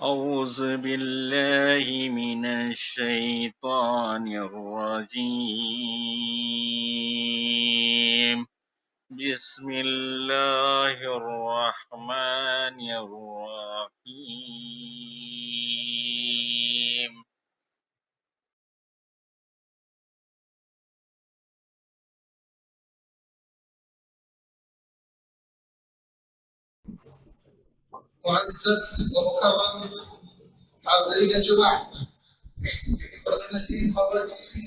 أعوذ بالله من الشيطان الرجيم. بسم الله الرحمن الرحيم. معزز ومكرم حاضرین جمع پردنشین خواتین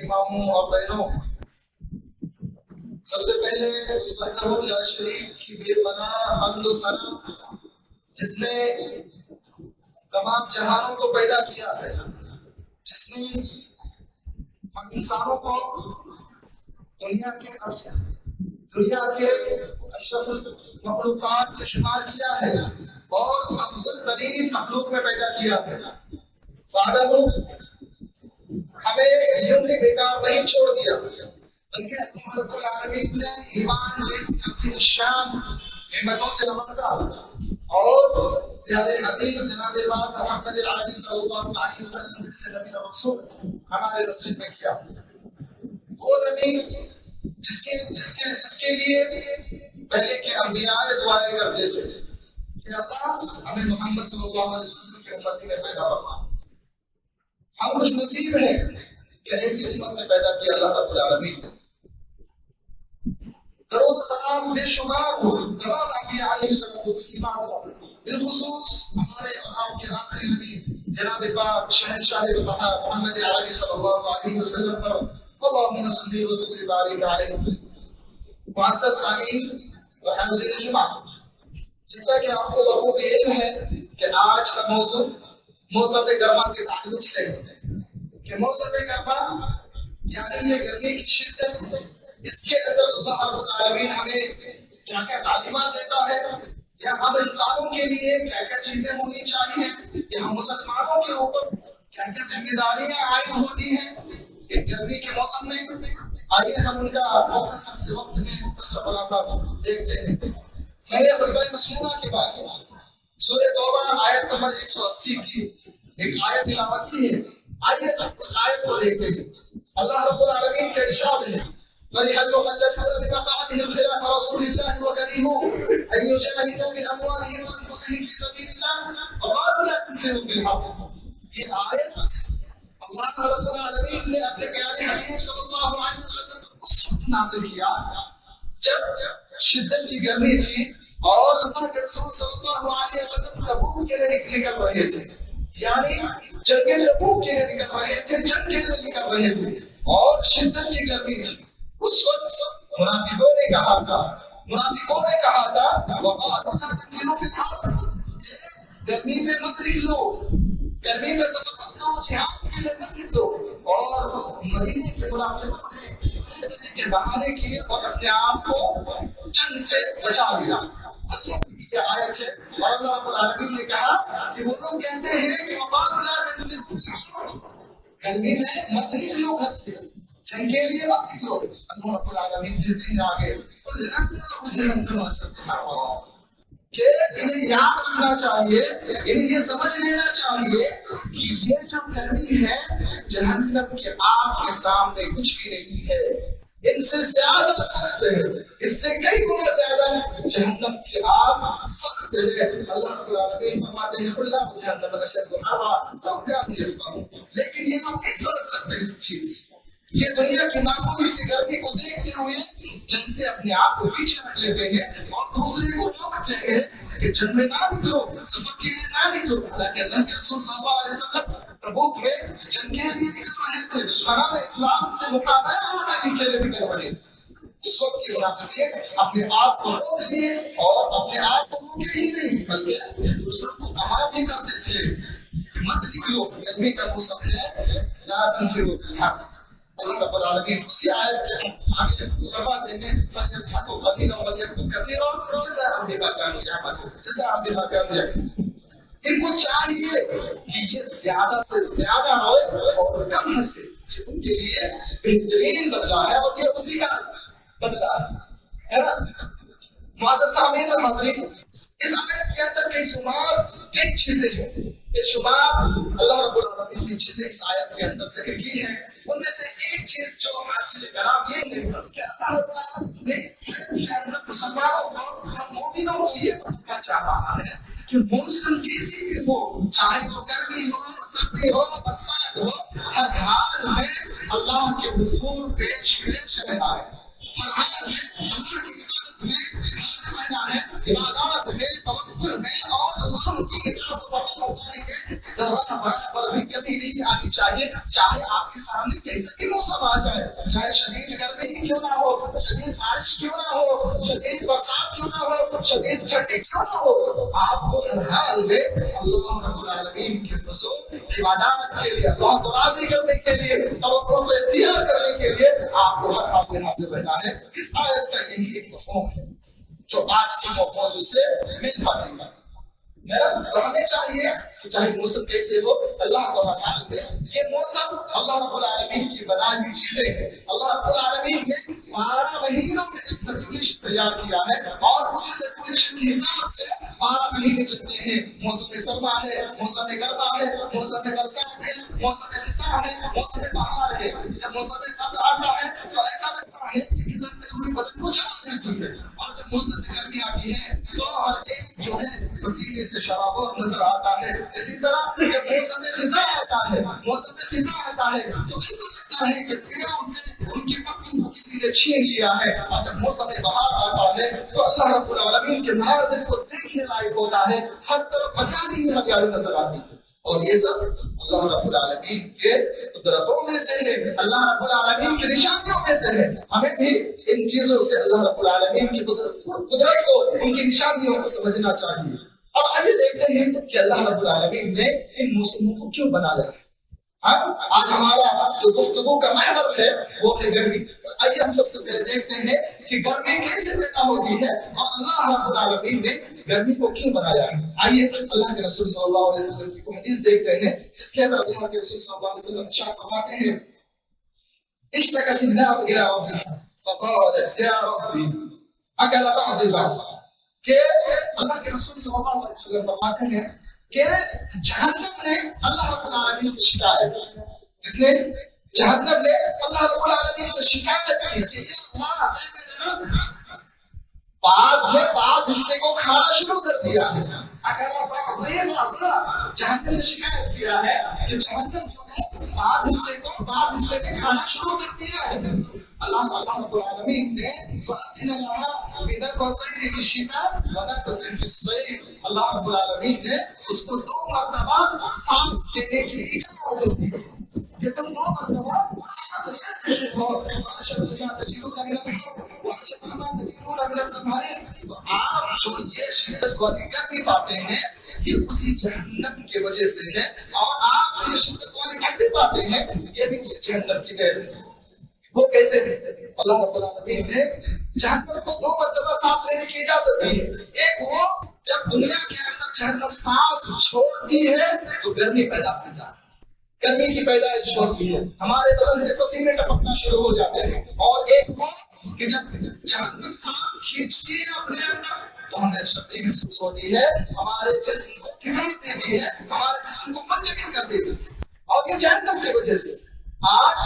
اماموں اور بہنوں، سب سے پہلے اس وحدہ لا شریک کی بے پناہ حمد و ثنا جس نے تمام جہانوں کو پیدا کیا ہے، جس نے ہم انسانوں کو دنیا کے اشرف المخلوقات میں شمار کیا ہے اور افضل ترین مخلوق میں پیدا کیا ہے۔ وعدہ ہمیں یوں ہی بیکار نہیں چھوڑ دیا، بلکہ اللہ رب العالمین نے ایمان جیسی عظیم الشان نعمتوں سے نوازا اور پیارے حبیب جناب پاک محمد عربی صلی اللہ علیہ وسلم سے نبی رسول ہمارے نصیب میں کیا۔ وہ نبی جس کے لیے پہلے کے انبیاء دعائیں کرتے تھے کہ اللہ ہمیں محمد صلی اللہ علیہ وسلم کی امتی میں پیدا فرما۔ ہم خوش نصیب ہیں کہ ایسی امت میں پیدا کیا اللہ رب العالمین نے۔ درود سلام بے شمار ہو تمام انبیاء علیہ السلام و تسلیمات پر، بالخصوص ہمارے اور آپ کے آخری نبی جناب پاک شہنشاہ بہار محمد عربی صلی اللہ علیہ وسلم پر، اللہم صلی وسلم وبارک علیہ۔ معزز سامعین اور حاضرین جمع، جیسا کہ آپ کو بخوبی علم ہے کہ آج کا موضوع موسم گرما کے تعلق سے ہے کہ موسم گرما یعنی یہ گرمی کی شدت، اس کے اندر اللہ رب العالمین ہمیں کیا کیا تعلیمات دیتا ہے، یا ہم انسانوں کے لیے کیا کیا چیزیں ہونی چاہیے، یا ہم مسلمانوں کے اوپر کیا کیا ذمہ داریاں عائد ہوتی ہیں کہ گرمی کے موسم میں۔ آئیے ہم ان کا مختصر سے وقت میں مختصر خلاصہ دیکھتے ہیں۔ میں نے خطبہ مسنونہ کے بعد سورہ توبہ آیت نمبر 180 کی ایک آیت تلاوت کی ہے، آئیے اس آیت کو دیکھتے ہیں۔ اللہ رب العالمین کا ارشاد ہے فرح المخلفون بمقعدهم خلاف رسول الله وكرهوا ان يجاهدوا باموالهم وانفسهم في سبيل الله وقالوا لا تنفروا في الحرب۔ یہ آیت اللہ رب العالمین نے اپنے پیارے حبیب صلی اللہ علیہ وسلم کو اس وقت نازل کیا جب شدت کی گرمی تھی اور اللہ کے رسول صلی اللہ علیہ وسلم تبوک کے لیے نکل رہے تھے، یعنی جنگ تبوک کے لیے نکل رہے تھے، جنگ کے لیے نکل رہے تھے اور شدت کی گرمی تھی۔ اس وقت منافقوں نے کہا تھا وَقَالُوا لَا تَنفِرُوا فِي الْحَرِّ، گرمی میں مت نکلو، گرمی میں سفر مت کرو، جہاد کے لیے مت نکلو۔ اور مدینے کے منافقوں نے طرح کے بہانے کیے اور اپنے آپ کو جنگ سے بچا لیا۔ یہ آیت ہے اور اللہ رب العالمین نے کہا کہ وہ لوگ کہتے ہیں کہ وَقَالُوا لَا تَنفِرُوا فِي الْحَرِّ، گرمی میں مت نکلو گھر سے، جنگ کے لیے مت نکلو۔ اللہ رب العالمین کہتے ہیں آگے کہ انہیں یاد رکھنا چاہیے، انہیں یہ سمجھ لینا چاہیے کہ یہ جو گرمی ہے جہنم کے آگ کے سامنے کچھ بھی نہیں ہے، ان سے زیادہ سخت ہے، اس سے کئی گنا زیادہ جہنم کی آگ سخت ہے۔ اللہ رب العالمین فرماتے ہیں اللہ جہنم اشد حرا لو كانوا يفقهون، لیکن یہ لوگ نہیں سمجھ سکتے اس چیز کو۔ یہ دنیا کی معمولی سی گرمی کو دیکھتے ہوئے جن سے اپنے آپ کو پیچھے رکھ لیتے ہیں اور دوسرے کو روکتے ہیں کہ جن میں نہ نکلو، سفر کے لیے نہ نکلو۔ حالانکہ اللہ کے رسول صلی اللہ علیہ وسلم تبوک میں جنگ کے لیے نکل رہے تھے، دشمنان اسلام سے مقابلہ ہونے کے لیے نکل رہے تھے۔ اس وقت کی منافقین اپنے آپ کو روک دیے اور اپنے آپ کو روکے ہی نہیں بلکہ دوسروں کو کہا بھی کرتے تھے کہ مت نکلو، گرمی کا موسم ہے، لا تنفروا فی الحرب۔ اللہ رب العالمین اسی آیت کے آگے فرماتے ہیں فَلْيَضْحَكُوا قَلِيلًا وَلْيَبْكُوا كَثِيرًا جَزَاءً بِمَا كَانُوا يَعْمَلُونَ۔ ان کو چاہیے کہ یہ زیادہ سے زیادہ روئے اور کم ہنسے، یہ ان کے لیے بہترین بدلہ ہے اور یہ اسی کا بدلہ ہے نا۔ معزز سامعین اور حاضرین، اس آیت کے اندر کئی کئی چیزیں جو بے شمار اللہ رب العالمین کی چیزیں اس آیت کے اندر ذکر کی ہیں، ان میں سے ایک چیز جو حاصل کلام یہ ہے کہ اللہ رب العالمین نے اس آیت کے اندر مسلمانوں کو اور مومنوں کو یہ بتانا چاہ رہا ہے کہ موسم کسی بھی ہو، چاہے وہ گرمی ہو، سردی ہو، برسات ہو، ہر حال میں اللہ کے حضور پیش رہنا ہے، ہر حال میں اللہ کی عبادت میں حاضر رہنا ہے، عبادات میں، توکل میں اور اللہ کی اطاعت و فرمانبرداری میں ذرہ برابر بھی کمی نہیں آنی چاہیے، چاہے آپ کے سامنے کیسا بھی موسم آ جائے، چاہے شدید گرمی ہی کیوں نہ ہو، شدید بارش کیوں نہ ہو، شدید برسات کیوں نہ ہو، شدید ٹھنڈی کیوں نہ ہو، آپ کو ہر حال میں اللہ رب العالمین کے حضور عبادات کے لیے، اللہ کو راضی کرنے کے لیے، توکل کو اختیار کرنے کے لیے آپ کو ہر حال میں حاضر رہنا ہے۔ اس آیت کا یہی ایک مفہوم ہے جو آج کے موضوع سے مل پاتے ہیں۔ تو ہمیں چاہیے کہ چاہے موسم کیسے ہو، اللہ کو ہر حال میں یہ موسم اللہ رب العالمین کی بنائی ہوئی چیزیں ہیں۔ اللہ رب العالمین نے 12 مہینوں میں ایک سرکولیشن تیار کیا ہے اور اسی سرکولیشن کے حساب سے 12 مہینے چلتے ہیں۔ موسم سرما ہے، موسم گرما ہے، موسم برسات ہے، موسم خزاں ہے، موسم بہار ہے۔ جب موسم سرد آتا ہے تو ایسا لگتا ہے کہ گزرتے ہوئے بدن کو جما دیتی ہے، اور جب موسم گرمی آتی ہے تو ہر ایک جو ہے پسینے سے شرابور نظر آتا ہے۔ اسی طرح جب موسم خزاں آتا ہے، موسم خزاں آتا ہے تو ایسا لگتا ہے کہ پیڑوں سے ان کی پتیوں کو کسی نے چھین لیا ہے، اور جب موسم بہار آتا ہے تو اللہ رب العالمین کے مناظر کو دیکھنے لائق ہوتا ہے، ہر طرف ہریالی ہی ہریالی نظر آتی ہے، اور یہ سب اللہ رب العالمین کے قدرتوں میں سے ہے، اللہ رب العالمین کی نشانیوں میں سے ہے۔ ہمیں بھی ان چیزوں سے اللہ رب العالمین کی قدرت کو، ان کی نشانیوں کو سمجھنا چاہیے۔ اب آئیے دیکھتے ہیں کہ اللہ رب العالمین نے ان موسموں کو کیوں بنایا ہے۔ آج ہمارا جو گفتگو کا محور ہے وہ ہے گرمی۔ آئیے ہم سب سے پہلے دیکھتے ہیں کہ گرمی کیسے پیدا ہوتی ہے اور اللہ رب العالمین نے گرمی کو کیوں بنایا ہے۔ آئیے اللہ کے رسول صلی اللہ علیہ وسلم کی حدیث دیکھتے ہیں جس کے اندر اللہ کے رسول صلی اللہ علیہ وسلم ارشاد فرماتے ہیں اشتكت النار الى ربها فقالت يا ربي اكل بعض بعض، کہ اللہ کے رسول صلی اللہ علیہ وسلم فرماتے ہیں کہ جہنم نے اللہ رب العالمین سے شکایت کی۔ اس نے جہنم نے اللہ رب العالمین سے شکایت کی کہ بعض نے بعض حصے کو کھانا شروع کر دیا ہے۔ جہنم نے شکایت کیا ہے کہ جہنم جو ہے بعض حصے نے کھانا شروع کر دیا ہے۔ اللہ رب العالمین نے فَأَذِنَ لَهَا بِنَفَسَيْنِ فِي الشِّتَاءِ وَنَفَسٍ فِي الصَّيْفِ، اللہ رب العالمین نے اس کو 2 مرتبہ سانس لینے کی اجازت دی کہ تم 2 مرتبہ سانس لے سکتے ہو۔ وَأَشَدُّ مَا تَجِدُونَ مِنَ الْحَرِّ وَأَشَدُّ مَا تَجِدُونَ مِنَ الزَّمْهَرِيرِ، تو آپ جو یہ شدت والی گرمی پاتے ہیں یہ اسی جہنم کی وجہ سے ہے، اور آپ جو یہ شدت والی ٹھنڈی پاتے ہیں یہ بھی اسی جہنم کی دیر ہے۔ وہ کیسے ہے؟ اللہ رب العالمین نے جہنم کو 2 مرتبہ سانس لینے کی اجازت دی ہے۔ ایک وہ جب دنیا کے اندر جہنم سانس چھوڑتی ہے تو گرمی پیدا ہوتا ہے، گرمی کی پیدائش ہوتی ہے، ہمارے بدن سے پسینے ٹپکنا شروع ہو جاتے ہیں۔ اور ایک وہ کہ جب جہنم سانس کھینچتی ہے اپنے اندر تو ہمیں سردی محسوس ہوتی ہے، ہمارے جسم کو پگھل دیتی ہے، ہمارے جسم کو منجمد کر دیتی ہے، اور یہ جہنم کی وجہ سے۔ آج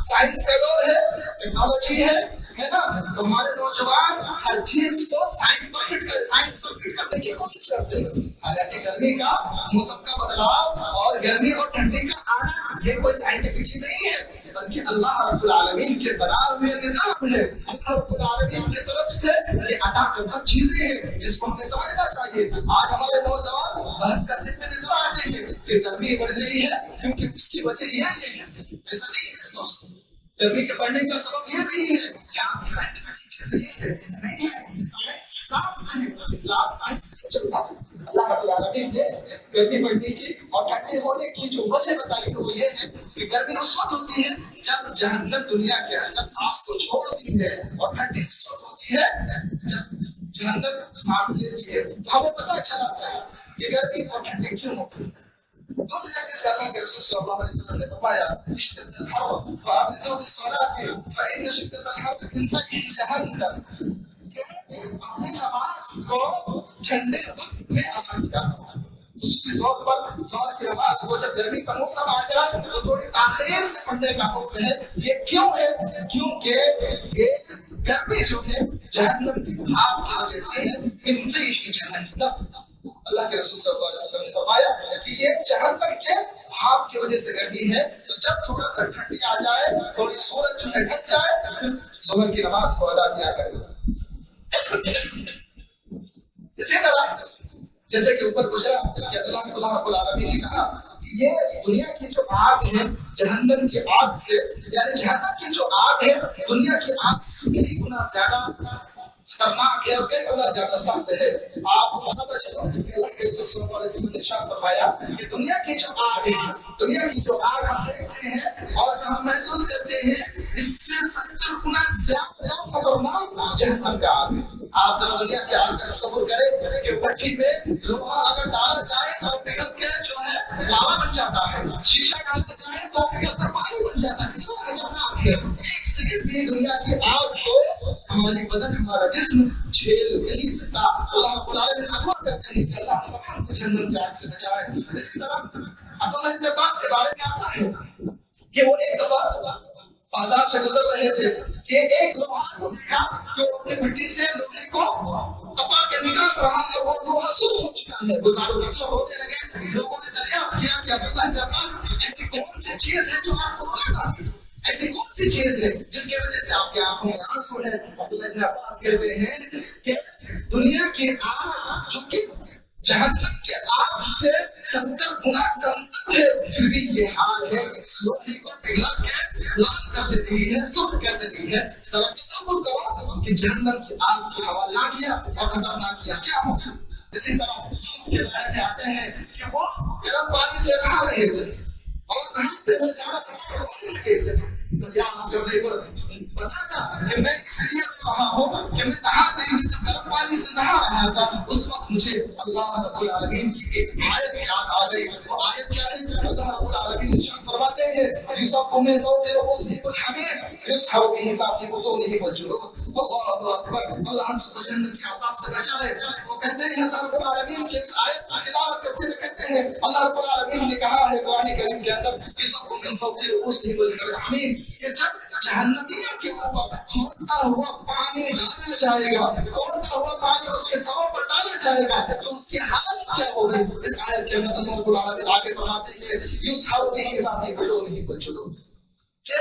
سائنس کا دور ہے، ٹیکنالوجی ہے نا، تو ہمارے نوجوان ہر چیز کو سائنس پر فٹ کرنے کی کوشش کرتے ہیں۔ حالانکہ گرمی کا موسم کا بدلاؤ اور گرمی اور ٹھنڈی کا آنا یہ کوئی سائنٹیفکلی نہیں ہے، بلکہ اللہ رب العالمین کے بنائے ہوئے نظام ہے، اللہ رب العالمین کی طرف سے یہ عطا کردہ چیزیں ہیں جس کو ہمیں سمجھنا چاہیے۔ آج ہمارے نوجوان بحث کرتے ہوئے نظر آتے ہیں کہ گرمی بڑھ رہی ہے کیونکہ اس کی وجہ یہ ہے، ایسا نہیں ہے دوستوں۔ گرمی کے بڑھنے کا سبب یہ نہیں ہے کہ آپ کی سائنٹیفک چیزیں یہ ہے، نہیں ہے، سائنس اسلام سے ہے، اسلام سائنس سے نہیں چلتا۔ اللہ رب العالمین نے گرمی بڑھنے کی اور ٹھنڈے ہونے کی جو وجہ بتائی ہے وہ یہ ہے کہ گرمی اس وقت ہوتی ہے جب جہنم دنیا کے اندر سانس کو چھوڑتی ہے، اور ٹھنڈی اس وقت ہوتی ہے جب جہنم سانس لیتی ہے۔ تو ہمیں پتہ چلا کہ گرمی اور ٹھنڈی کیوں ہوتی ہے۔ دوسری حدیث میں اللہ کے رسول صلی اللہ علیہ وسلم نے فرمایا اشتد الحر فابردوا بالصلاة فإن شدة الحر من فیح جہنم، کہ اپنی نماز کو ٹھنڈے وقت میں ادا کیا، خصوصی طور پر ظہر کی نماز کو جب گرمی کا موسم آ جائے تو تھوڑی تاخیر سے پڑھنے کا حکم ہے۔ یہ کیوں ہے؟ کیونکہ یہ گرمی جو ہے جہنم کی بھاپ کی وجہ سے انفری کی جہنم، اللہ کے رسول صلی اللہ علیہ وسلم نے فرمایا کہ یہ جہنم کے بھاپ کی وجہ سے گرمی ہے۔ تو جب تھوڑا سا ٹھنڈی آ جائے، تھوڑی سورج جو ہے ڈھک جائے، پھر ظہر کی نماز کو ادا کیا کرے۔ اسی طرح جیسے کہ اوپر گزرا کہ اللہ رب العالمین نے کہا کہ یہ دنیا کی جو آگ ہے جہنم کی آگ سے، یعنی جہنم کی جو آگ ہے دنیا کی آگ سے کئی گنا زیادہ خطرناک ہے اور کئی گنا زیادہ سخت ہے۔ آپ کو پتہ چلو کہ اللہ کے رسول صلی اللہ علیہ وسلم نے ارشاد فرمایا کہ دنیا کی جو آگ ہے، دنیا کی جو آگ ہم دیکھتے ہیں اور ہم محسوس کرتے ہیں، اس سے 70 گنا زیادہ خطرناک جہنم کا آگ ہے۔ آپ ذرا دنیا کی آگ کا تصور کریں کہ بھٹی میں لوہا اگر ڈالا جائے تو پگھل کے جو ہے لاوا بن جاتا ہے، شیشہ ڈالا جائے تو پگھل کر پانی بن جاتا ہے۔ کتنا خطرناک ہے! ایک سیکنڈ بھی دنیا کی آگ کو ہماری بدن، ہمارا جسم جھیل نہیں سکتا۔ اللہ رب العالمین سے دعا کرتے ہیں کہ اللہ ہم کو جہنم کی آگ سے بچائے۔ اسی طرح عبداللہ بن عباس کے بارے میں آتا ہے کہ وہ ایک دفعہ بازار سے گزر رہے تھے کہ ایک لوہار کو دیکھا کہ وہ اپنی مٹی سے لوہے کو تپا کے نکال رہا ہے، وہ لوہا سرخ ہو چکا ہے۔ گزاروں کا ہونے لگے، لوگوں نے دریافت کیا کہ عبداللہ بن عباس ایسی کون سی چیز ہے جو آپ کو روکا، ایسی کون سی چیز ہے جس کی وجہ سے آپ کی آنکھوں میں آنسو ہے؟ عبداللہ بن عباس کہتے ہیں کہ دنیا کی آگ جو کہ جہنم کے آگ سے 70 گنا کم ہے، پھر بھی یہ حال ہے، اس لوہے کو پگھلا کے لال کر دیتی ہے، سرخ کر دیتی ہے۔ ذرا تصور کرو کہ جہنم کی آگ کی ہوا لا کیا اور خطرناک کیا، کیا ہوگا؟ اسی طرح سورج کے بارے میں آتے ہیں کہ وہ گرم پانی سے نہا رہے تھے اور نہاتے ہوئے سارا کپڑا ہونے لگے، دریافت کرنے پر بتایا کہ میں اس لیے رہا ہوں کہ میں نہاتے ہوئے جب گرم پانی سے نہا رہا تھا اس وقت مجھے اللہ رب العالمین کی ایک آیت یاد آ گئی۔ وہ آیت کیا ہے؟ اللہ رب العالمین ارشاد فرماتے ہیں یصب من فوق رؤوسهم الحمیم یصهر به ما في بطونهم والجلود۔ اللہ اکبر! اللہ ہم سب کو جہنم کے عذاب سے بچائے۔ وہ کہتے ہیں اللہ رب العالمین کی اس آیت کی تلاوت کرتے ہوئے کہتے ہیں اللہ رب العالمین نے کہا ہے قرآن کریم کے اندر یصب من فوق رؤوسهم الحمیم کہ جب جہنمیوں کے اوپر کھولتا ہوا پانی ڈالا جائے گا، کھولتا ہوا پانی اس کے سروں پر ڈالا جائے گا تو اس کی حالت کیا ہوگی؟ اس آیت کے اندر اللہ رب العالمین آگے فرماتے ہیں یصہر به ما فی بطونهم والجلود، کہ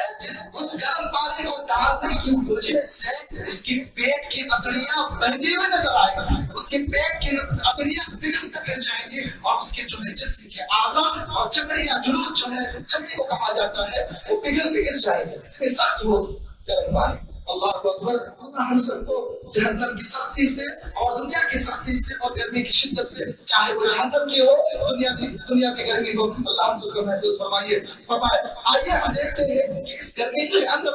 اس گرم پانی کو ڈالنے کی وجہ سے اس کی پیٹ کی اکڑیاں بہتی ہوئی نظر آئے گی، اس کے پیٹ کی اکڑیاں پگھل کر گر جائیں گی اور اس کے جو ہے جسم کے اعضاء اور چمڑیاں، جلود جو ہے چمڑی کو کہا جاتا ہے، وہ پگھل کے گر جائیں گے۔ اتنی سخت ہو گرم پانی۔ اللہ اکبر! اللہ ہم سب کو جہنم کی سختی سے اور دنیا کی سختی سے اور گرمی کی شدت سے، چاہے وہ جہنم کی ہو دنیا کی گرمی ہو، اللہ ہم سب کو محفوظ فرمائیے۔ آئیے ہم دیکھتے ہیں کہ اس گرمی کے اندر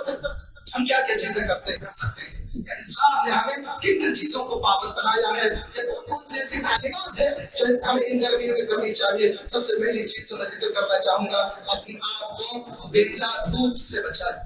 ہم کیا کیا چیزیں کر سکتے ہیں۔ اسلام نے ہمیں کن کن چیزوں کو پابند بنایا ہے، کون کون سی ایسی تعلیمات ہے جو ہمیں ان گرمیوں میں کرنی چاہیے۔ سب سے پہلی چیز جو میں ذکر کرنا چاہوں گا، اپنے آپ کو بیجا دھوپ سے بچائیں،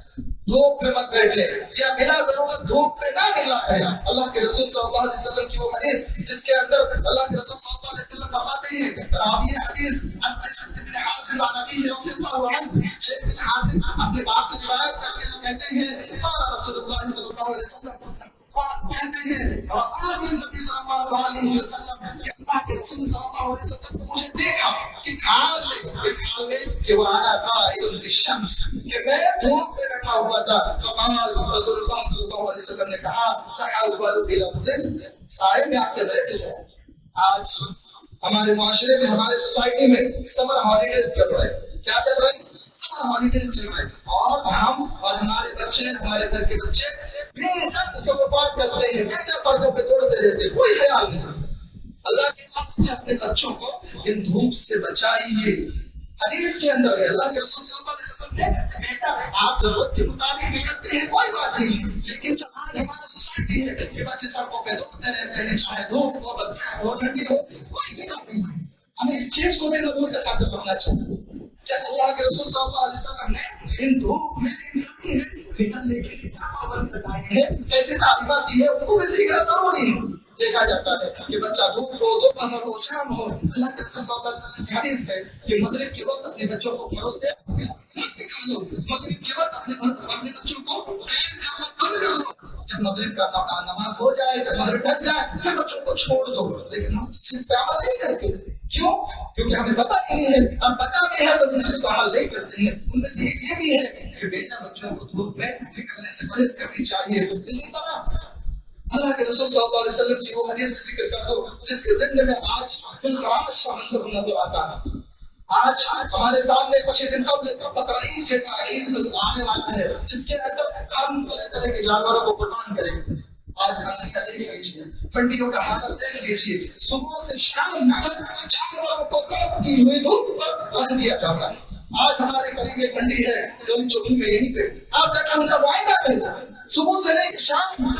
دھوپ میں مت بیٹھے یا بلا ضرورت دھوپ پہ نہ نکلا کرے۔ اللہ کے رسول صلی اللہ علیہ وسلم کی وہ حدیث جس کے اندر اللہ کے رسول صلی اللہ علیہ وسلم فرماتے ہیں، راوی حدیث قیس بن حازم عن ابیہ رضی اللہ عنہ، قیس بن حازم اپنے باپ سے روایت کرتے ہیں، کہتے ہیں قال رسول اللہ صلی اللہ علیہ وسلم، کہتے ہیں رآنی نبی صلی اللہ علیہ وسلم کہ اللہ کے رسول صلی اللہ علیہ وسلم نے مجھے دیکھا کس حال میں کہ وہ انا قائد فی الشمس، کہ میں دھوپ میں بیٹھا ہوا تھا۔ فقال رسول اللہ صلی اللہ علیہ وسلم نے کہا تحولوا الى الظل، سائے میں آ کے بیٹھ جاؤ۔ آج ہمارے معاشرے میں، ہمارے سوسائٹی میں سمر ہالیڈیز چل رہے ہیں۔ کیا چل رہے ہیں؟ سمر ہالیڈیز چل رہے ہیں، اور ہم اور ہمارے بچے، ہمارے گھر کے بچے بے رحم تصرفات کرتے ہیں، بیجا سڑکوں پہ دوڑتے رہتے ہیں، کوئی خیال نہیں۔ اللہ کے پاس سے اپنے بچوں کو ان دھوپ سے بچائیے۔ حدیث کے اندر ہے، اللہ کے رسول صلی اللہ علیہ وسلم نے بیٹا آپ ضرورت کے مطابق نکلتے ہیں کوئی بات نہیں، لیکن جو آج ہمارا سوسائٹی ہے کہ بچے سڑکوں پہ دوڑتے رہتے ہیں، چاہے دھوپ ہو، برسات ہو، ٹھنڈی ہو، کوئی فکر نہیں ہے۔ ہمیں اس چیز کو بھی لوگوں سے خاطر کرنا چاہیے کہ اللہ کے رسول صلی اللہ علیہ وسلم نے ان دھوپ میں نکلنے کے لیے کیا پابندی بتائی ہے، ایسی تعلیمات دی ہے، ان کو بھی سیکھنا ضروری ہے۔ دیکھا جاتا ہے کہ بچہ دودھ ہو دوپہر ہو شام ہو، اللہ کے رسول صلی اللہ علیہ وسلم کی حدیث ہے کہ مغرب کے وقت اپنے بچوں کو گھروں سے مت نکالو، مغرب کے وقت اپنے بچوں کو قید کرنا بند کر دو، جب مغرب کا نماز ہو جائے، جب مغرب ڈھک جائے پھر بچوں کو چھوڑ دو۔ لیکن ہم اس چیز پہ عمل نہیں کرتے، کیوں؟ کیونکہ ہمیں پتہ ہی نہیں ہے، اور پتہ بھی ہے تو اس چیز کو عمل نہیں کرتے ہیں۔ ان میں سے ایک یہ بھی ہے کہ بیٹا بچوں کو دھوپ میں نکلنے سے پرہیز کرنی چاہیے۔ اسی طرح اللہ کے رسول صلی اللہ علیہ وسلم کی وہ حدیث بھی ذکر کر دو جس کے ذکر میں آج بالخراش کا منظر نظر آتا ہے۔ آج ہمارے سامنے کچھ ہی دن قبل بقرعید جیسا عید آنے والا ہے جس کے اندر ہم طرح طرح کے جانوروں کو قربان کریں گے۔ آج منڈیاں دیکھ لیجیے، منڈیوں کا حالت دیکھ لیجیے، صبح سے شام تک جانوروں کو تڑپتی ہوئی دھوپ پر رکھ دیا جاتا ہے۔ آج ہمارے قریب ایک منڈی ہے گلی چوکی میں، یہیں پہ آپ جا کر ان کا معائنہ کریں، صبح سے لے کے شام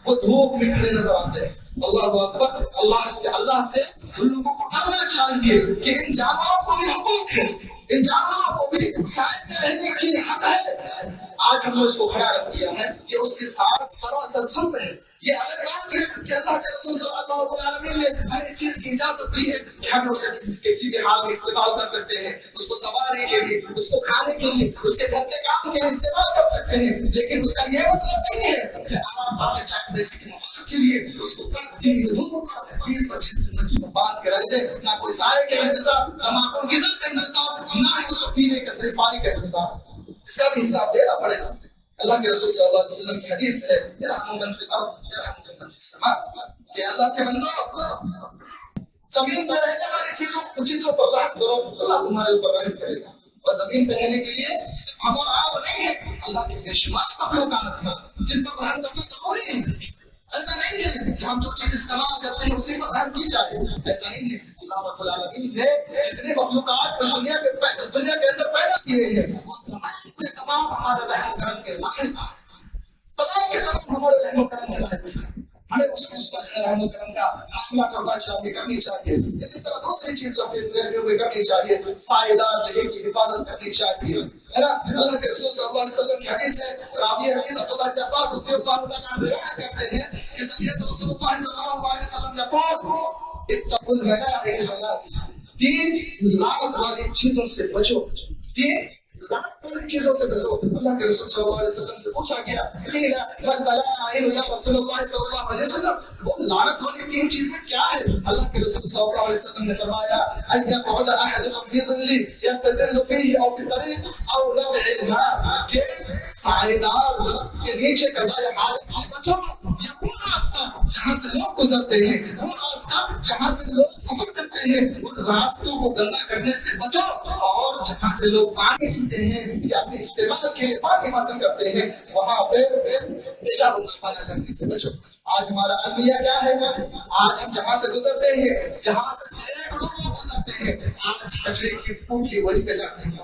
وہ دھوپ میں کھڑے نظر آتے ہیں۔ اللہ اکبر، اللہ سے ان لوگوں کو ڈرنا چاہیے کہ ان جانوروں کو بھی حقوق ہے، ان جانوروں کو بھی سائے میں رہنے کی حق ہے۔ آج ہم نے اس کو کھڑا رکھ دیا ہے کہ اس کے ساتھ سراسر ظلم ہے۔ یہ الگ بات ہے کہ اللہ کے رسول صلی اللہ علیہ وسلم نے ہمیں اس چیز کی اجازت دی ہے کہ ہم اسے کسی بھی حال میں استعمال کر سکتے ہیں، اس کو سوارنے کے لیے، اس کو کھانے کے لیے، اس کے گھر کے کام کے لیے استعمال کر سکتے ہیں، لیکن اس کا یہ مطلب نہیں ہے کہ آپ آگے چاہے پیسے کے مفاد کے لیے اس کو تڑپتی ہوئی دھوپ پر 20-25 دن تک اس کو باندھ کے رکھ دیں، نہ کوئی سائے کا انتظام، نہ معقول غذا کا انتظام، نہ ہی اس کو پینے کا صحیح پانی کا انتظام۔ اس کا بھی حساب دینا پڑے گا۔ اللہ کے رسول صلی اللہ علیہ وسلم کی حدیث ہے یرحم من فی الارض یرحمکم من فی السماء، کہ اللہ کے بندو زمین پر رہنے والی چیزوں پر رحم کرو، اللہ تمہارے اوپر رحم کرے گا۔ اور زمین پہ رہنے کے لیے صرف ہم اور آپ نہیں ہے، اللہ کے بے شمار مخلوقات ہیں جن پر رحم کرنا ضروری ہے۔ ایسا نہیں ہے کہ ہم جو چیز استعمال کرتے ہیں اسی پر رحم کی جائے، ایسا نہیں ہے۔ اللہ رب العالمین نے جتنے مخلوقات کو دنیا کے اندر پیدا کیے ہیں وہ تمام ہمارے رحم کرم کے لائق ہیں، تمام کے تمام ہمارے رحم کرم کے لائق ہیں۔ ہمیں اس پر رحم کرم کا حاملہ کرنا چاہیے، کرنی چاہیے۔ اسی طرح دوسری چیز جو ہمیں کرنی چاہیے، سائے دار جگہ کی حفاظت کرنی چاہیے، ہے نا۔ اللہ کے رسول صلی اللہ علیہ وسلم کی حدیث ہے، راوی حدیث عبداللہ بن عباس رضی اللہ تعالیٰ عنہ روایت کرتے ہیں کہ سمیعت رسول اللہ صلی اللہ علیہ وسلم یقول اتقوا الملائک ثلاث، تین لعنت والی چیزوں سے بچو، تین لعنت والی چیزوں سے بچو۔ اللہ کے رسول صلی اللہ علیہ وسلم سے پوچھا گیا قیل والبلائن یا رسول اللہ صلی اللہ علیہ وسلم، وہ لعنت والی تین چیزیں کیا ہیں؟ اللہ کے رسول صلی اللہ علیہ وسلم نے فرمایا ان يقعد احدكم في ظل يستظل فيه او في الطريق او نوع الماء، کہ سائے دار درخت کے نیچے قضاء حاجت سے بچو، یا وہ راستہ جہاں سے لوگ گزرتے ہیں، وہ راستہ جہاں سے لوگ سفر کرتے ہیں، ان راستوں کو گندا کرنے سے بچو، اور جہاں سے لوگ پانی پیتے ہیں یا اپنے استعمال کے لیے پانی حاصل کرتے ہیں وہاں پہ پیشاب پانا کرنے سے بچو۔ آج ہمارا المیہ کیا ہے؟ آج ہم جہاں سے گزرتے ہیں، جہاں سے سینکڑوں لوگ گزرتے ہیں، آج کچرے کی پوٹلی وہی پہ جاتے ہیں۔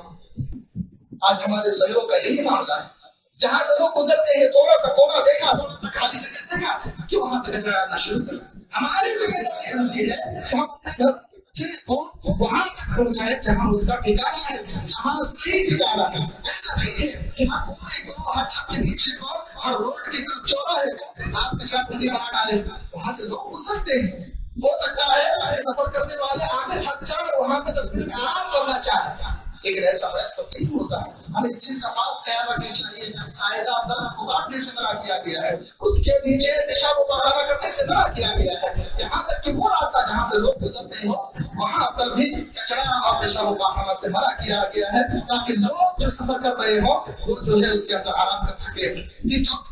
آج ہمارے شہروں کا یہی معاملہ ہے، جہاں سے لوگ گزرتے ہیں تھوڑا سا کونا دیکھا، تھوڑا سا خالی جگہ دیکھا کہ وہاں پہ کچرا ڈالنا شروع کر۔ ہماری ذمہ داری بنتی ہے کہ ہم اپنے گھر کچرے کو وہاں تک پہنچائے جہاں اس کا ٹھکانا ہے، جہاں صحیح ٹھکانا ہے۔ ایسا نہیں ہے کہ ہم کونے کو، ہر چھت کے نیچے کو، اور روڈ کے چوراہے کو آپ کچرا کنڈی بنا ڈالیں، وہاں سے لوگ گزرتے ہیں۔ ہو سکتا ہے سفر کرنے والے آگے تھک جائیں، وہاں پہ 10 منٹ آرام کرنا چاہیں، لیکن ایسا نہیں ہوتا۔ ہمیں اس چیز کا خاص خیال رکھنا چاہیے۔ سائے دار درخت کو کاٹنے سے منع کیا گیا ہے، اس کے نیچے پیشاب و پخانہ کرنے سے منع کیا گیا ہے، یہاں تک کہ وہ راستہ جہاں سے لوگ گزرتے ہو وہاں پر بھی کچرا اور پیشاب و پخانہ سے منع کیا گیا ہے، تاکہ لوگ جو سفر کر رہے ہوں وہ جو ہے اس کے اندر آرام کر سکے۔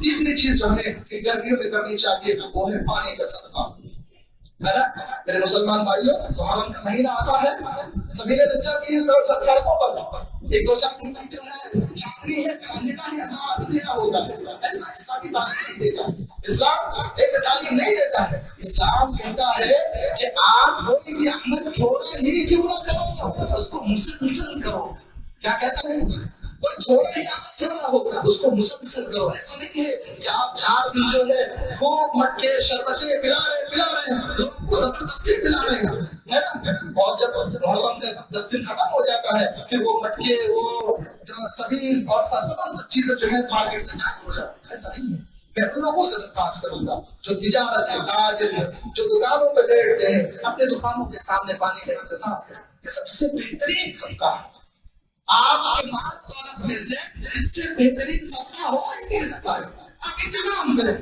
تیسری چیز جو ہمیں گرمیوں میں کرنی چاہیے وہ ہے پانی کا صدقہ، ہے نا۔ میرے مسلمان بھائیوں، محرم کا مہینہ آتا ہے، سبیلیں لگ جاتی ہیں سڑکوں پر، ایک دو چار دن جو ہے چاندنی ہے، اندھیرا ہی اندھیرا ہوتا ہے۔ ایسا اسلامی تعلیم نہیں دیتا، اسلام ایسے تعلیم نہیں دیتا ہے۔ اسلام کہتا ہے کہ آپ کوئی بھی عمل تھوڑا ہی کیوں نہ کرو، اس کو مسلسل کرو۔ کیا کہتا ہے؟ کوئی تھوڑا ہی عمل کیوں نہ ہوگا، اس کو مسلسل کرو۔ ایسا نہیں ہے کہ آپ 4 دن جو ہے خوب مٹکے شربتیں پلا رہے ہیں، لوگوں کو زبردستی پلا رہے ہیں، ہے نا۔ اور جب محرم کا 10 دن ختم ہو جاتا ہے پھر وہ مٹکے، وہ جو سبیل اور تمام چیزیں جو ہے مارکیٹ سے غائب ہو جاتی ہے۔ ایسا نہیں ہے، میں ان لوگوں سے درخواست کروں گا جو تجارت ہے، تاجر ہے، جو دکانوں پہ بیٹھتے ہیں، اپنے دکانوں کے سامنے پانی کا انتظام کریں، یہ سب سے بہترین صدقہ ہے۔ آپ کے مال دولت میں سے اس سے بہترین صدقہ ہو ہی نہیں سکتا ہے۔ آپ انتظام کریں،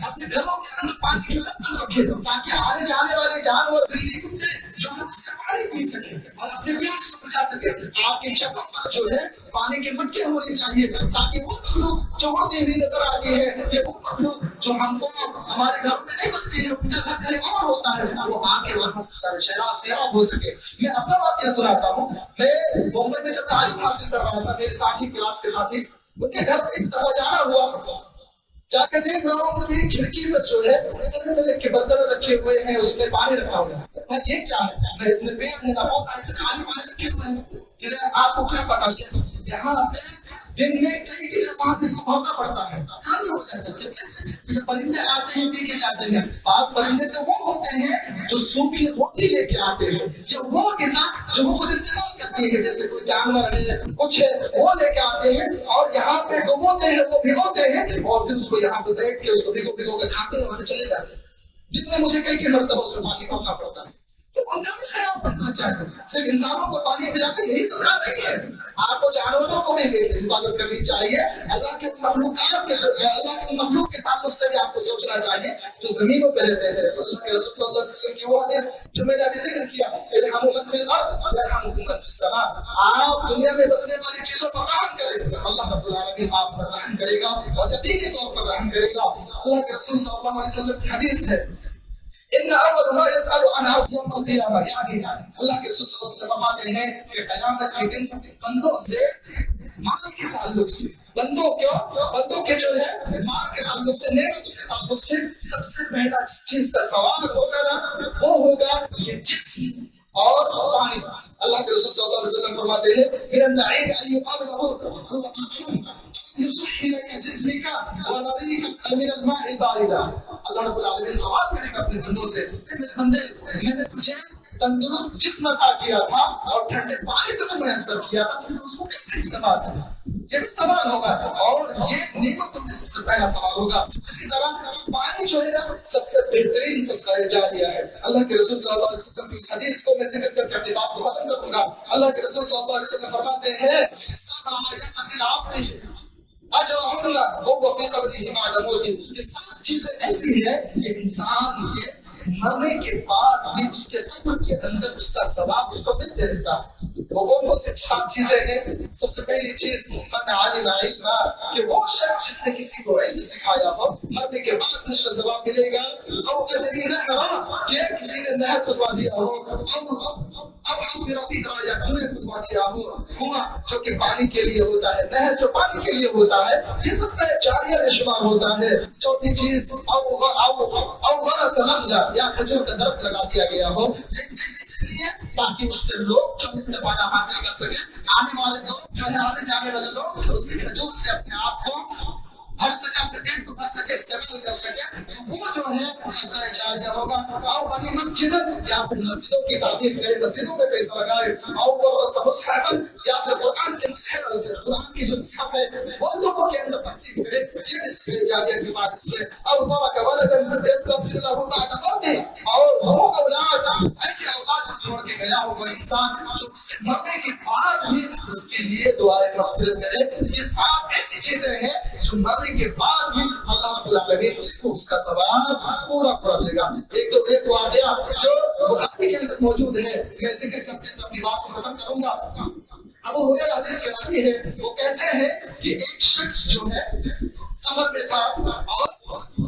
اپنے گھروں کے اندر پانی کے برتن رکھے تاکہ آنے جانے والے جانور، بلی، کتے جو ہے اس سے پانی پی سکے اور اپنے پیاس کو بچا سکے۔ آپ کی چھتوں پر جو ہے پانی کے مٹکے ہونے چاہیے تاکہ وہ مخلوق جو اڑتی ہوئی نظر آتی ہے، یہ وہ مخلوق جو ہم کو ہمارے گھر میں نہیں بستی ہے، ان کا گھر کہیں اور ہوتا ہے، وہ آ کے وہاں سے سیراب ہو سکے۔ میں اپنا واقعہ سناتا ہوں۔ میں بمبئی میں جب تعلیم حاصل کر رہا تھا، میرے ساتھی، کلاس کے ساتھی، ان کے گھر ایک دفعہ جانا ہوا، جا کے دیکھ رہا ہوں کہ کھڑکی پر جو ہے طرح طرح کے برتن رکھے ہوئے ہیں، اس میں پانی رکھا ہوا ہے۔ یہ کیا ہے؟ میں اس میں پیڑ ہے نہ پودا، ایسے خالی پانی رکھے ہوئے ہیں۔ آپ کو کیا پتا چلے یہاں پہ دن میں کئی وہاں اس کو بھرنا پڑتا ہے، خالی ہو جاتا ہے۔ کیسے؟ جب پرندے آتے ہیں پی کے جاتے ہیں، بعض پرندے تو وہ ہوتے ہیں جو سوکھی روٹی لے کے آتے ہیں، جو وہ غذا جو وہ خود استعمال کرتے ہیں، جیسے کوئی جانور ہے کچھ ہے وہ لے کے آتے ہیں اور یہاں پہ ڈبوتے ہیں، وہ بھگوتے ہیں اور پھر اس کو یہاں پہ بیٹھ کے اس کو بھگو کے کھاتے ہیں اور چلے جاتے ہیں، جن میں مجھے کئی مرتبہ اس میں پانی پڑنا پڑتا ہے۔ تو ان کا بھی خیال رکھنا چاہیے، صرف انسانوں کو پانی پلانا یہی صدقہ نہیں ہے، آپ کو جانوروں کو بھی حفاظت کرنی چاہیے۔ اللہ کے مخلوق کے تعلق سے بھی آپ کو سوچنا چاہیے جو زمینوں پہ رہتے ہیں۔ اللہ کے رسول صلی اللہ علیہ وسلم کی وہ حدیث جو میں نے ابھی ذکر کیا، ارحموا من فی الارض یرحمکم من فی السماء، آپ دنیا میں بسنے والی چیزوں پر رحم کریں، اللہ رب العالمین آپ پر رحم کرے گا اور یقینی طور پر رحم کرے گا۔ اللہ کے رسول صلی اللہ علیہ وسلم کی حدیث ہے، ان اول ما يسأل عن عبد يوم القيامه، یعنی اللہ کے رسول صلی اللہ علیہ وسلم فرماتے ہیں کہ قیامت کے دن بندوں سے مال کے تعلق سے، بندوں کے جو ہے مال کے تعلق سے، نعمتوں کے تعلق سے سب سے پہلا جس چیز کا سوال ہوگا نا وہ ہوگا یہ جسم اور پانی۔ اللہ کے رسول صلی اللہ علیہ وسلم فرماتے ہیں من النعیم ان يقال له يصحي لك جسمك ونريك من الماء البارد۔ اللہ رب العالمین سوال کرے گا اپنے بندوں سے کہ میرے بندے، میں نے تجھے تندرست جسم عطا کیا تھا اور ٹھنڈے پانی تمہیں میسر کیا تھا، تم نے اس کو کیسے استعمال کیا؟ یہ بھی سوال ہوگا اور یہ نعمتوں میں سب سے پہلا سوال ہوگا۔ اسی طرح پانی جو ہے نا سب سے بہترین صدقہ جاریہ ہے۔ اللہ کے رسول صلی اللہ علیہ وسلم کی اس حدیث کو میں ذکر کر کے اپنی بات کو ختم کروں گا۔ اللہ کے رسول صلی اللہ علیہ وسلم فرماتے ہیں یہ سات چیزیں ایسی ہیں کہ انسان کے مرنے کے بعد بھی اس کے قبر کے اندر اس کا ثواب اس کو ملتے رہتا ہے۔ وہ کون سی سات چیزیں ہیں؟ سب سے پہلی چیز من علم علما، کہ وہ شخص جس نے کسی کو علم سکھایا ہو مرنے کے بعد بھی اس کو ثواب ملے گا۔ او تجری نہرا، کہ کسی نے نہر کھدوا دیا ہو، یا کنویں کھدوا دیا ہو، کنواں جو کہ پانی کے لیے ہوتا ہے، نہر جو پانی کے لیے ہوتا ہے، یہ سب کا جاریہ میں شمار ہوتا ہے۔ چوتھی چیز او غرس نخلا، یا کھجور کا درخت لگا دیا گیا ہو، اس لیے تاکہ اس سے لوگ جو استفادہ حاصل کر سکیں، آنے والے لوگ جو ہے آنے جانے والے لوگ اس کی کھجور سے اپنے آپ کو بھر سکے، اپنے پیٹ کو بھر سکے، استعمال کر سکے، وہ جو ہے صدقہ جاریہ ہوگا۔ اور بنی مسجد، یا پھر مسجدوں کی تعمیر کرے، مسجدوں میں پیسہ لگائے، اور مصحف، یا پھر قرآن کے مصحف، قرآن کی جو مصحف ہے وہ لوگوں کے اندر تقسیم کرے، یہ بھی صدقہ جاریہ کی بات سے۔ اور ترک ولدا یستغفر له بعد موته، اور وہ اولاد، ایسے اولاد کو چھوڑ کے گیا ہوگا انسان جو اس کے مرنے کے بعد بھی اس کے لیے دعائے مغفرت کرے۔ یہ سات ایسی چیزیں ہیں جو مرنے کے بعد بھی اللہ رب العالمین اس کو اس کا ثواب پورا دے گا۔ ایک واقعہ جو بخاری کے اندر موجود ہے، میں ذکر کرتے ہوئے اپنی بات کو ختم کروں گا۔ ابو ہریرہ حدیث کے راوی ہے، وہ کہتے ہیں کہ ایک شخص جو ہے سفر میں تھا اور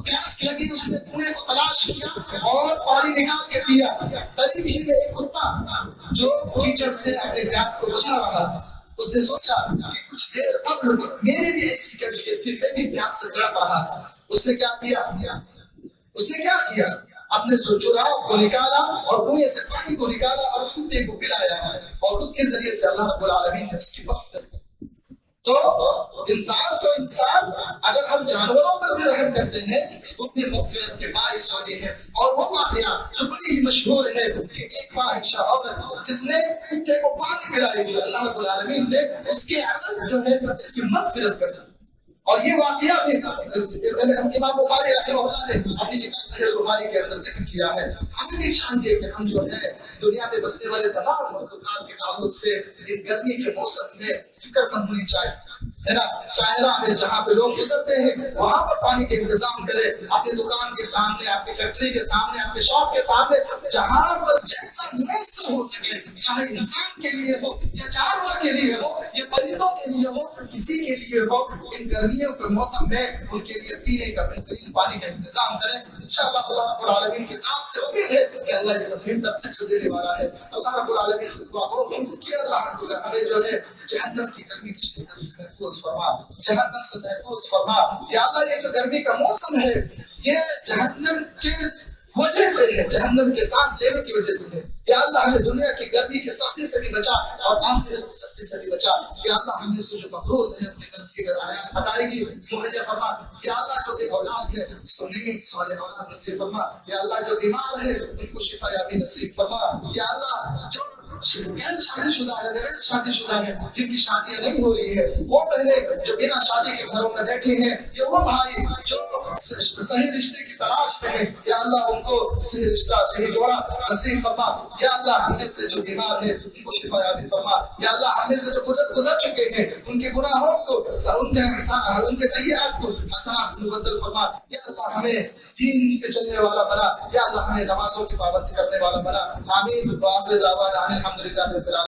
پیاس لگی، اس نے کنویں کو تلاش کیا اور پانی نکال کے پیا۔ قریب ہی میں ایک کتا جو کیچڑ سے اپنے پیاس کو بچا رہا تھا، اس نے سوچا کہ کچھ دیر قبل میرے بھی ایسی کیفیت تھی، میں بھی پیاس سے تڑپ رہا تھا۔ اس نے کیا کیا؟ اپنے جراب کو نکالا اور کنویں سے پانی کو نکالا اور اس کتے کو پلایا، اور اس کے ذریعے سے اللہ رب العالمین نے اس کی مغفرت کی۔ تو انسان اگر ہم جانوروں پر بھی رحم کرتے ہیں تو اپنی مغفرت کے باعث ہوتے ہیں۔ اور وہ واقعہ جو بڑی ہی مشہور ہے کہ ایک فاحشہ عورت جس نے کتے کو پانی پلائی تھی، اللہ رب العالمین نے اس کے عوض جو ہے اس کی مغفرت کر دی۔ اور یہ واقعہ بھی امام بخاری رحمہ اللہ نے اپنی کتاب صحیح بخاری کے اندر ذکر کیا ہے. ہمیں بھی چاہیے کہ ہم جو ہے دنیا میں بسنے والے تمام مخلوقات کے تعلق سے اس گرمی کے موسم میں فکر مند ہونی چاہیے، ہے نا. صحرا میں جہاں پہ لوگ گزرتے ہیں وہاں پر پانی کے انتظام کرے، اپنی دکان کے سامنے، آپ کی فیکٹری کے سامنے، آپ کے شاپ کے سامنے، جہاں پر جیسا میسر ہو سکے، چاہے انسان کے لیے ہو یا جانور کے لیے ہو یا پرندوں کے لیے ہو، کسی کے لیے ہو، ان گرمیوں کے موسم میں ان کے لیے پینے کا بہترین پانی کا انتظام کریں. انشاءاللہ اللہ رب العالمین کی ذات سے امید ہے کہ اللہ اس زمین تک اجر دینے والا ہے. اللہ رب العالمین سے دعا کرو کہ اللہ ہمیں جو ہے جہنم کی گرمی کی شدت سے محفوظ فرما، جہنم سے محفوظ فرما. یا اللہ یہ جو گرمی کا موسم ہے یہ جہنم کے وجہ سے ہے، جہنم کے سانس لینے کی وجہ سے ہے. یا اللہ ہمیں دنیا کی گرمی کی سختی سے بھی بچا اور آخرت کی سختی سے بھی بچا. یا اللہ ہم سے جو مقروض ہے اپنے قرض کی ادائیگی مہیا فرما. یا اللہ جو بھی اولاد ہے اس کو نیک صالح اولاد نصیب فرما. یا اللہ جو بیمار ہے ان کو شفا یابی نصیب فرما. یا اللہ جو غیر شادی شدہ ہے، غیر شادی شدہ ہے، جن کی شادیاں نہیں ہو رہی ہے، وہ پہلے جو بنا شادی کے گھروں میں بیٹھے ہیں، یا وہ بھائی جو صحیح رشتے کی تلاش میں ہیں، یا اللہ ان کو صحیح رشتہ صحیح جوڑا نصیب فرما. یا اللہ ہم میں سے جو بیمار ہے ان کو شفا یابی فرما. یا اللہ ہم میں سے جو گزر چکے ہیں ان کے گناہوں کو، ان کے سیئات کو احساس مبدل فرما. یا اللہ ہمیں دین پہ چلنے والا بنا. یا اللہ ہمیں نمازوں کی پابندی کرنے والا بنا. آمین. وآخر دعوانا الحمدللہ رب العالمین.